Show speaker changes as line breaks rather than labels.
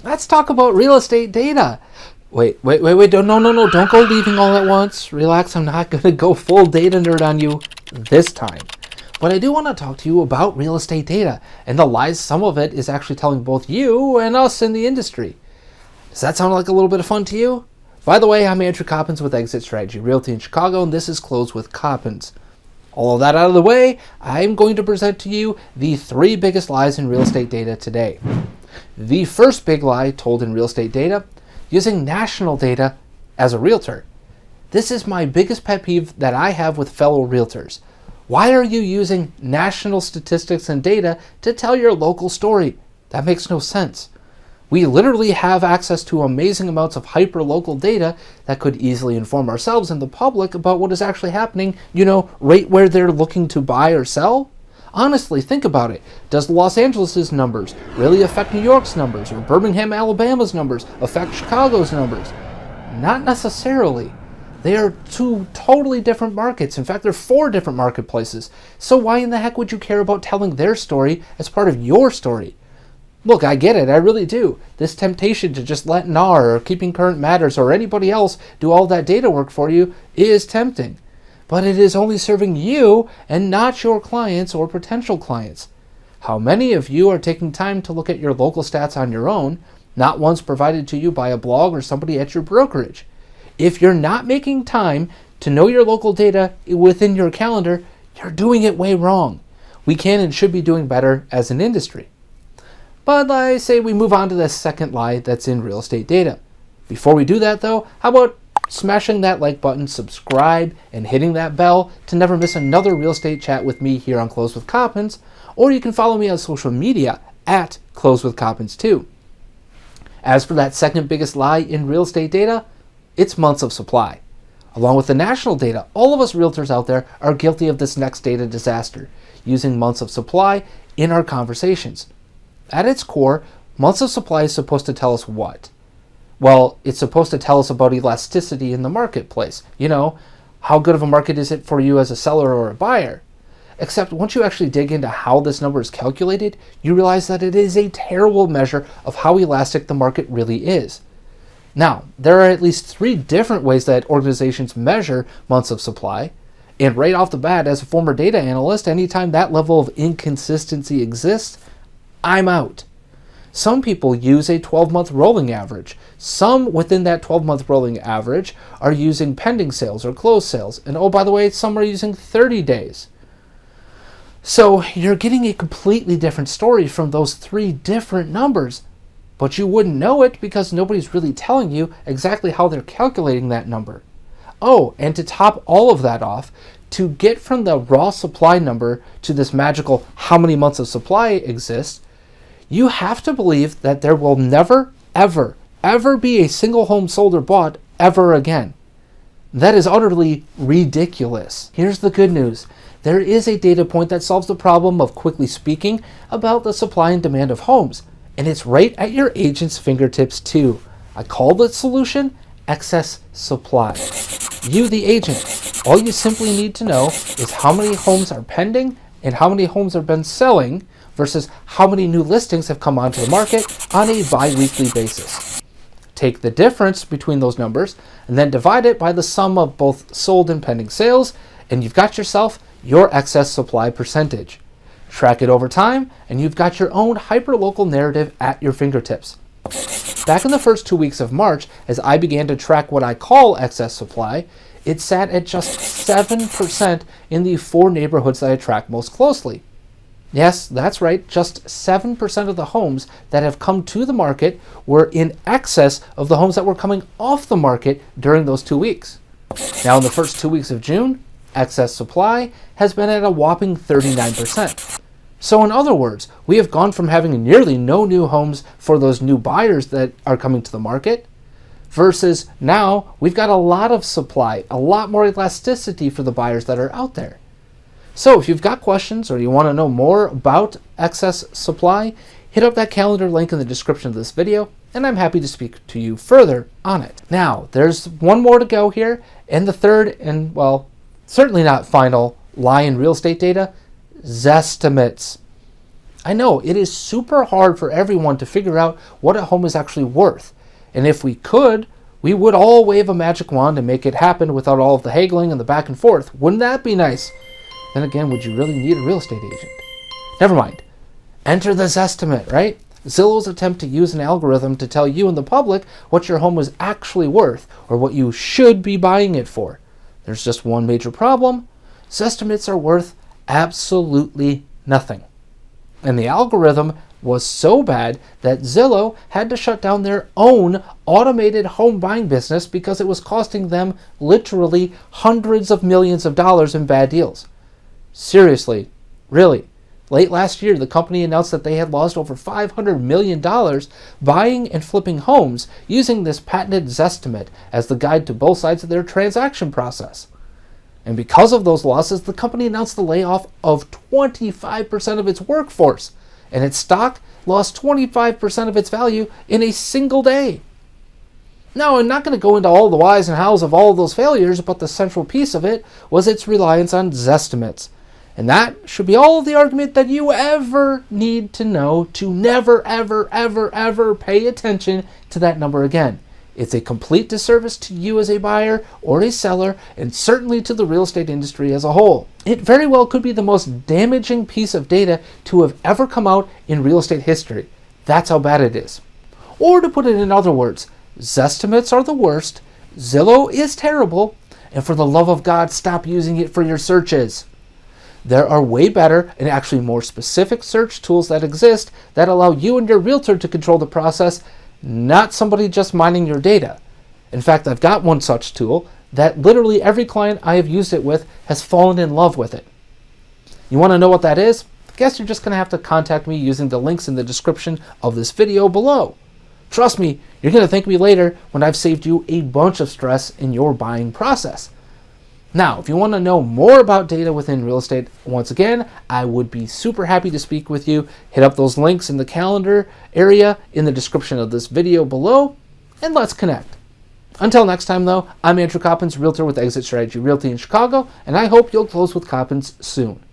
Let's talk about real estate data. Wait, no, don't go leaving all at once. Relax, I'm not going to go full data nerd on you this time. But I do want to talk to you about real estate data and the lies some of it is actually telling both you and us in the industry. Does that sound like a little bit of fun to you? By the way, I'm Andrew Coppins with Exit Strategy Realty in Chicago, and this is Close with Coppins. All of that out of the way, I'm going to present to you the 3 biggest lies in real estate data today. The first big lie told in real estate data, using national data as a realtor. This is my biggest pet peeve that I have with fellow realtors. Why are you using national statistics and data to tell your local story? That makes no sense. We literally have access to amazing amounts of hyper-local data that could easily inform ourselves and the public about what is actually happening, right where they're looking to buy or sell. Honestly, think about it. Does Los Angeles' numbers really affect New York's numbers, or Birmingham, Alabama's numbers affect Chicago's numbers? Not necessarily. They are 2 totally different markets. In fact, they're 4 different marketplaces. So why in the heck would you care about telling their story as part of your story? Look, I get it, I really do. This temptation to just let NAR or Keeping Current Matters or anybody else do all that data work for you is tempting. But it is only serving you and not your clients or potential clients. How many of you are taking time to look at your local stats on your own, not ones provided to you by a blog or somebody at your brokerage? If you're not making time to know your local data within your calendar, you're doing it way wrong. We can and should be doing better as an industry. But I say we move on to the second lie that's in real estate data. Before we do that though, how about smashing that like button, subscribe, and hitting that bell to never miss another real estate chat with me here on Close with Coppins, or you can follow me on social media at Close with Coppins too. As for that second biggest lie in real estate data, it's months of supply. Along with the national data, all of us realtors out there are guilty of this next data disaster, using months of supply in our conversations. At its core, months of supply is supposed to tell us what? Well, it's supposed to tell us about elasticity in the marketplace. How good of a market is it for you as a seller or a buyer? Except once you actually dig into how this number is calculated, you realize that it is a terrible measure of how elastic the market really is. Now, there are at least 3 different ways that organizations measure months of supply. And right off the bat, as a former data analyst, anytime that level of inconsistency exists, I'm out. Some people use a 12-month rolling average. Some within that 12-month rolling average are using pending sales or closed sales. And oh, by the way, some are using 30 days. So you're getting a completely different story from those 3 different numbers. But you wouldn't know it because nobody's really telling you exactly how they're calculating that number. Oh, and to top all of that off, to get from the raw supply number to this magical how many months of supply exists, you have to believe that there will never, ever be a single home sold or bought ever again. That is utterly ridiculous. Here's the good news. There is a data point that solves the problem of quickly speaking about the supply and demand of homes. And it's right at your agent's fingertips too. I call the solution excess supply. You, the agent, all you simply need to know is how many homes are pending and how many homes have been selling versus how many new listings have come onto the market on a bi-weekly basis. Take the difference between those numbers and then divide it by the sum of both sold and pending sales, and you've got yourself your excess supply percentage. Track it over time, and you've got your own hyper-local narrative at your fingertips. Back in the first 2 weeks of March, as I began to track what I call excess supply, it sat at just 7% in the 4 neighborhoods that I track most closely. Yes, that's right, just 7% of the homes that have come to the market were in excess of the homes that were coming off the market during those 2 weeks. Now in the first 2 weeks of June, excess supply has been at a whopping 39%. So in other words, we have gone from having nearly no new homes for those new buyers that are coming to the market, versus now we've got a lot of supply, a lot more elasticity for the buyers that are out there. So if you've got questions or you want to know more about excess supply, hit up that calendar link in the description of this video, and I'm happy to speak to you further on it. Now, there's one more to go here, and the third, and well, certainly not final lie in real estate data, Zestimates. I know it is super hard for everyone to figure out what a home is actually worth. And if we could, we would all wave a magic wand and make it happen without all of the haggling and the back and forth. Wouldn't that be nice? Then again, would you really need a real estate agent? Never mind. Enter the Zestimate, right? Zillow's attempt to use an algorithm to tell you and the public what your home is actually worth or what you should be buying it for. There's just one major problem. Zestimates are worth absolutely nothing. And the algorithm was so bad that Zillow had to shut down their own automated home buying business because it was costing them literally hundreds of millions of dollars in bad deals. Seriously, really. Late last year, the company announced that they had lost over $500 million buying and flipping homes using this patented Zestimate as the guide to both sides of their transaction process. And because of those losses, the company announced the layoff of 25% of its workforce, and its stock lost 25% of its value in a single day. Now, I'm not going to go into all the whys and hows of all of those failures, but the central piece of it was its reliance on Zestimates. And that should be all of the argument that you ever need to know to never, ever, ever, ever pay attention to that number again. It's a complete disservice to you as a buyer or a seller, and certainly to the real estate industry as a whole. It very well could be the most damaging piece of data to have ever come out in real estate history. That's how bad it is. Or to put it in other words, Zestimates are the worst, Zillow is terrible, and for the love of God, stop using it for your searches. There are way better and actually more specific search tools that exist that allow you and your realtor to control the process, not somebody just mining your data. In fact, I've got one such tool that literally every client I have used it with has fallen in love with it. You want to know what that is? I guess you're just going to have to contact me using the links in the description of this video below. Trust me, you're going to thank me later when I've saved you a bunch of stress in your buying process. Now, if you want to know more about data within real estate, once again, I would be super happy to speak with you. Hit up those links in the calendar area in the description of this video below, and let's connect. Until next time, though, I'm Andrew Coppins, realtor with Exit Strategy Realty in Chicago, and I hope you'll close with Coppins soon.